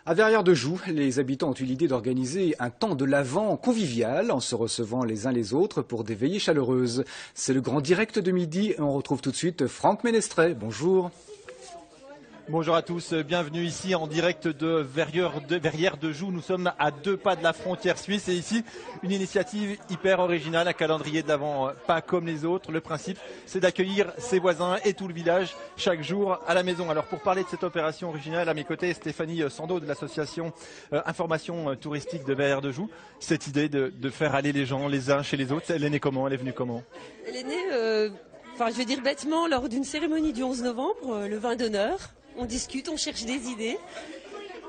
À Verrières-de-Joux, les habitants ont eu l'idée d'organiser un temps de l'Avent convivial en se recevant les uns les autres pour des veillées chaleureuses. C'est le grand direct de midi et on retrouve tout de suite Franck Ménestret. Bonjour. Bonjour à tous, bienvenue ici en direct de Verrières-de-Joux. Nous sommes à 2 pas de la frontière suisse et ici une initiative hyper originale, un calendrier de l'Avent pas comme les autres. Le principe, c'est d'accueillir ses voisins et tout le village chaque jour à la maison. Alors pour parler de cette opération originale, à mes côtés, Stéphanie Sando de l'association Information Touristique de Verrières-de-Joux. Cette idée de faire aller les gens les uns chez les autres, elle est née comment? Elle est venue comment? Elle est née, je vais dire bêtement, lors d'une cérémonie du 11 novembre, le vin d'honneur. On discute, on cherche des idées.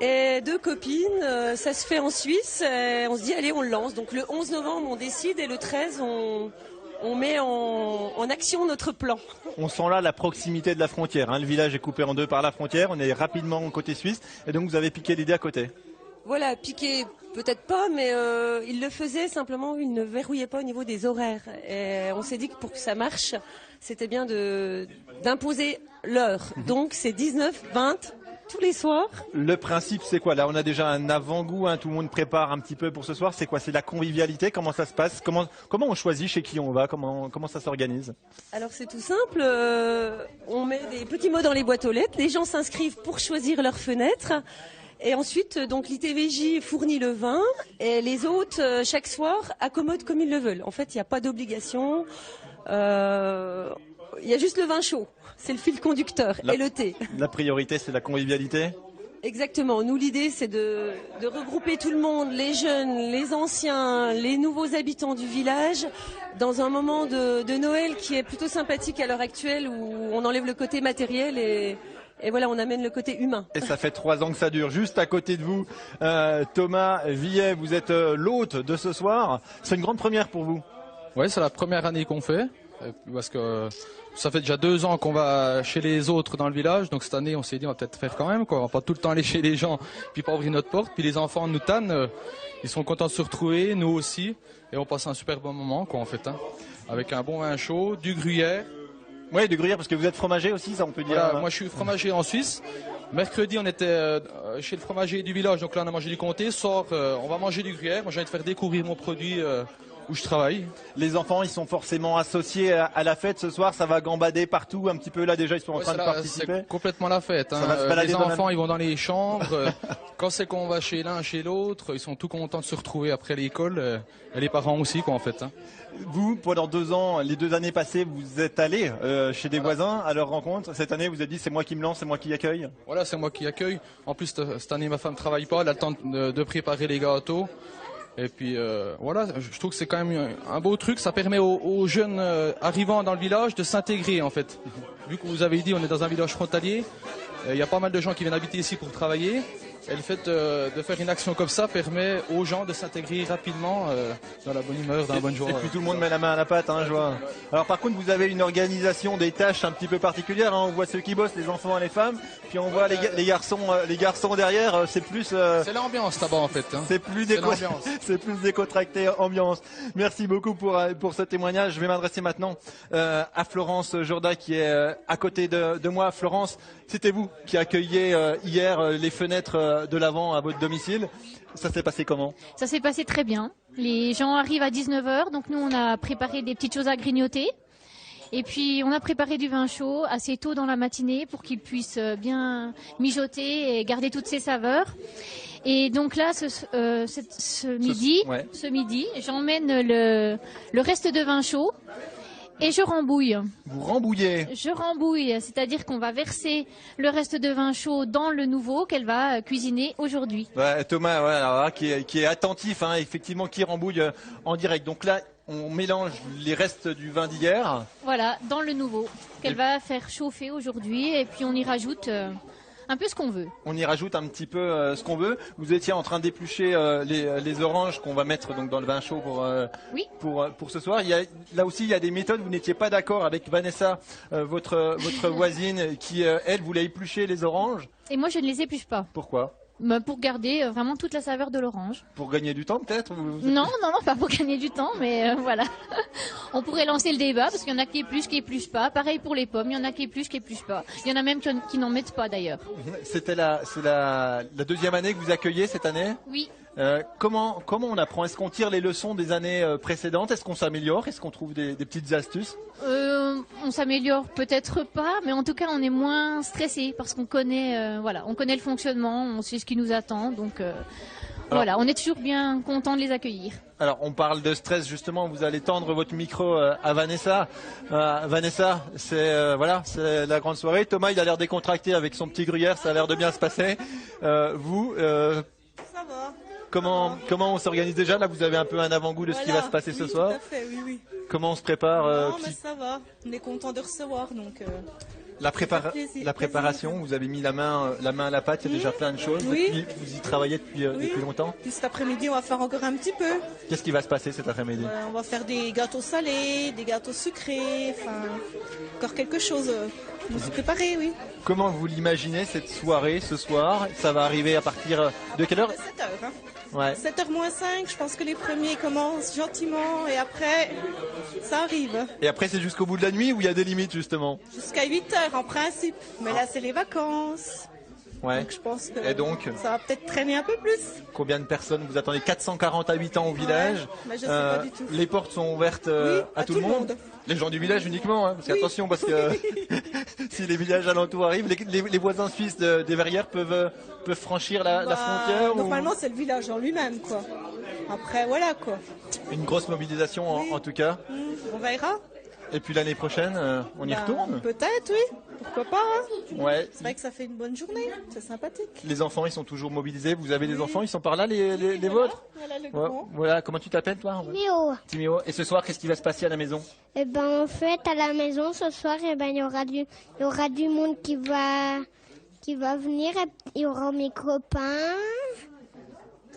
Et 2 copines, ça se fait en Suisse. On se dit, allez, on le lance. Donc le 11 novembre, on décide et le 13, on met en action notre plan. On sent là la proximité de la frontière. Le village est coupé en 2 par la frontière. On est rapidement côté suisse. Et donc vous avez piqué l'idée à côté. Voilà, piqué, peut-être pas, mais il le faisait simplement, il ne verrouillait pas au niveau des horaires. Et on s'est dit que pour que ça marche, c'était bien d'imposer l'heure. Donc c'est 19, 20 tous les soirs. Le principe, c'est quoi? Là, on a déjà un avant-goût, tout le monde prépare un petit peu pour ce soir. C'est quoi? C'est la convivialité? Comment ça se passe? Comment on choisit chez qui on va? Comment ça s'organise? Alors c'est tout simple. On met des petits mots dans les boîtes aux lettres. Les gens s'inscrivent pour choisir leur fenêtre. Et ensuite, donc l'ITVJ fournit le vin et les hôtes, chaque soir, accommodent comme ils le veulent. En fait, il n'y a pas d'obligation. Il y a juste le vin chaud. C'est le fil conducteur et le thé. La priorité, c'est la convivialité? Exactement. Nous, l'idée, c'est de regrouper tout le monde, les jeunes, les anciens, les nouveaux habitants du village, dans un moment de Noël qui est plutôt sympathique à l'heure actuelle, où on enlève le côté matériel et voilà, on amène le côté humain. Et ça fait 3 ans que ça dure. Juste à côté de vous, Thomas Villet, vous êtes l'hôte de ce soir. C'est une grande première pour vous? Oui, c'est la première année qu'on fait. Parce que ça fait déjà 2 ans qu'on va chez les autres dans le village. Donc cette année, on s'est dit, on va peut-être faire quand même, quoi. On va pas tout le temps aller chez les gens, puis pas ouvrir notre porte. Puis les enfants nous tannent. Ils sont contents de se retrouver, nous aussi. Et on passe un super bon moment, quoi, en fait. Avec un bon vin chaud, du gruyère. Oui, du gruyère, parce que vous êtes fromager aussi, ça on peut dire. Voilà, moi je suis fromager en Suisse. Mercredi, on était chez le fromager du village, donc là on a mangé du comté. Soir, on va manger du gruyère. Moi j'ai envie de faire découvrir mon produit où je travaille. Les enfants, ils sont forcément associés à la fête ce soir. Ça va gambader partout un petit peu. Là déjà, ils sont en train de participer. C'est complètement la fête. Les enfants, ils vont dans les chambres. Quand c'est qu'on va chez l'un, chez l'autre, ils sont tout contents de se retrouver après l'école. Et les parents aussi, quoi, en fait. Vous, pendant 2 ans, les 2 années passées, vous êtes allé chez des voisins à leur rencontre. Cette année, vous avez dit, c'est moi qui me lance, c'est moi qui accueille. Voilà, c'est moi qui accueille. En plus, cette année, ma femme travaille pas. Elle a le temps de préparer les gâteaux. Et puis voilà, je trouve que c'est quand même un beau truc. Ça permet aux jeunes arrivant dans le village de s'intégrer, en fait. Vu que vous avez dit, on est dans un village frontalier. Il y a pas mal de gens qui viennent habiter ici pour travailler. Et le fait de faire une action comme ça permet aux gens de s'intégrer rapidement dans la bonne humeur, dans la bonne joie. Et puis tout le monde met la main à la pâte, je vois. Alors par contre, vous avez une organisation des tâches un petit peu particulière. On voit ceux qui bossent, les enfants et les femmes. Puis on voit les garçons derrière. C'est plus. C'est l'ambiance là-bas en fait. C'est plus décontracté, ambiance. Merci beaucoup pour ce témoignage. Je vais m'adresser maintenant à Florence Jourda qui est à côté de moi. Florence, c'était vous qui accueilliez hier les fenêtres de l'Avent à votre domicile. Ça s'est passé comment? Ça s'est passé très bien. Les gens arrivent à 19 h, donc nous on a préparé des petites choses à grignoter. Et puis on a préparé du vin chaud assez tôt dans la matinée pour qu'ils puissent bien mijoter et garder toutes ses saveurs. Et donc là, ce midi, j'emmène le reste de vin chaud. Et je rembouille. Vous rembouillez? Je rembouille, c'est-à-dire qu'on va verser le reste de vin chaud dans le nouveau qu'elle va cuisiner aujourd'hui. Thomas, alors, qui est attentif, effectivement, qui rembouille en direct. Donc là, on mélange les restes du vin d'hier. Voilà, dans le nouveau qu'elle va faire chauffer aujourd'hui, et puis on y rajoute un peu ce qu'on veut. On y rajoute un petit peu ce qu'on veut. Vous étiez en train d'éplucher les oranges qu'on va mettre donc dans le vin chaud pour ce soir. Là aussi, il y a des méthodes. Vous n'étiez pas d'accord avec Vanessa, votre voisine, qui elle voulait éplucher les oranges. Et moi, je ne les épluche pas. Pourquoi? pour garder vraiment toute la saveur de l'orange. Pour gagner du temps peut-être Non, pas pour gagner du temps, mais voilà. On pourrait lancer le débat parce qu'il y en a qui épluchent pas. Pareil pour les pommes, il y en a qui épluchent pas. Il y en a même qui n'en mettent pas d'ailleurs. C'est la deuxième année que vous accueillez cette année? Oui. Comment on apprend? Est-ce qu'on tire les leçons des années précédentes? Est-ce qu'on s'améliore? Est-ce qu'on trouve des petites astuces? On s'améliore peut-être pas, mais en tout cas on est moins stressé parce qu'on connaît, on connaît le fonctionnement, on sait ce qui nous attend, donc voilà, on est toujours bien content de les accueillir. Alors on parle de stress justement, vous allez tendre votre micro à Vanessa. Vanessa, c'est la grande soirée. Thomas, il a l'air décontracté avec son petit gruyère, ça a l'air de bien se passer. Vous, ça va. Comment on s'organise déjà? Là, vous avez un peu un avant-goût de ce qui va se passer ce soir. Tout à fait, oui. Comment on se prépare? Non, mais ça va. On est content de recevoir, donc. La préparation, vous avez mis la main à la pâte, il y a déjà plein de choses. Oui. Vous y travaillez depuis longtemps. Puis cet après-midi, on va faire encore un petit peu. Qu'est-ce qui va se passer cet après-midi? On va faire des gâteaux salés, des gâteaux sucrés, enfin, encore quelque chose. On va se préparer, oui. Comment vous l'imaginez cette soirée ce soir? Ça va arriver à partir de quelle heure? 7h. Hein. Ouais. 7h moins 5, je pense que les premiers commencent gentiment et après, ça arrive. Et après, c'est jusqu'au bout de la nuit ou il y a des limites justement? Jusqu'à 8h en principe. Mais là, c'est les vacances. Ouais. Donc je pense que et donc, ça va peut-être traîner un peu plus. Combien de personnes vous attendez? 440 habitants au village. Mais je sais pas du tout. Les portes sont ouvertes à tout le monde. Les gens du village uniquement, hein, parce qu'attention, parce que si les villages alentours arrivent, les voisins suisses des Verrières peuvent franchir la frontière. Normalement, c'est le village en lui-même, quoi. Après, voilà, quoi. Une grosse mobilisation en tout cas. On verra. Et puis l'année prochaine, on y retourne? Peut-être, oui. Pourquoi pas, hein. Ouais. C'est vrai que ça fait une bonne journée. C'est sympathique. Les enfants, ils sont toujours mobilisés. Vous avez des enfants, ils sont par là, les vôtres? Voilà, le grand. Voilà, comment tu t'appelles, toi? Timéo. Et ce soir, qu'est-ce qui va se passer à la maison? Eh ben, en fait, à la maison, ce soir, il y aura du monde qui va venir. Il y aura mes copains.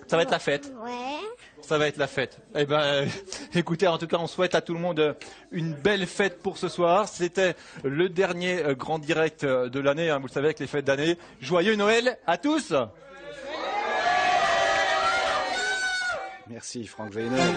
Ça va être la fête. Ouais. Ça va être la fête. Eh ben, écoutez, en tout cas, on souhaite à tout le monde une belle fête pour ce soir. C'était le dernier grand direct de l'année, hein, vous le savez, avec les fêtes d'année. Joyeux Noël à tous! Merci Franck Weiner.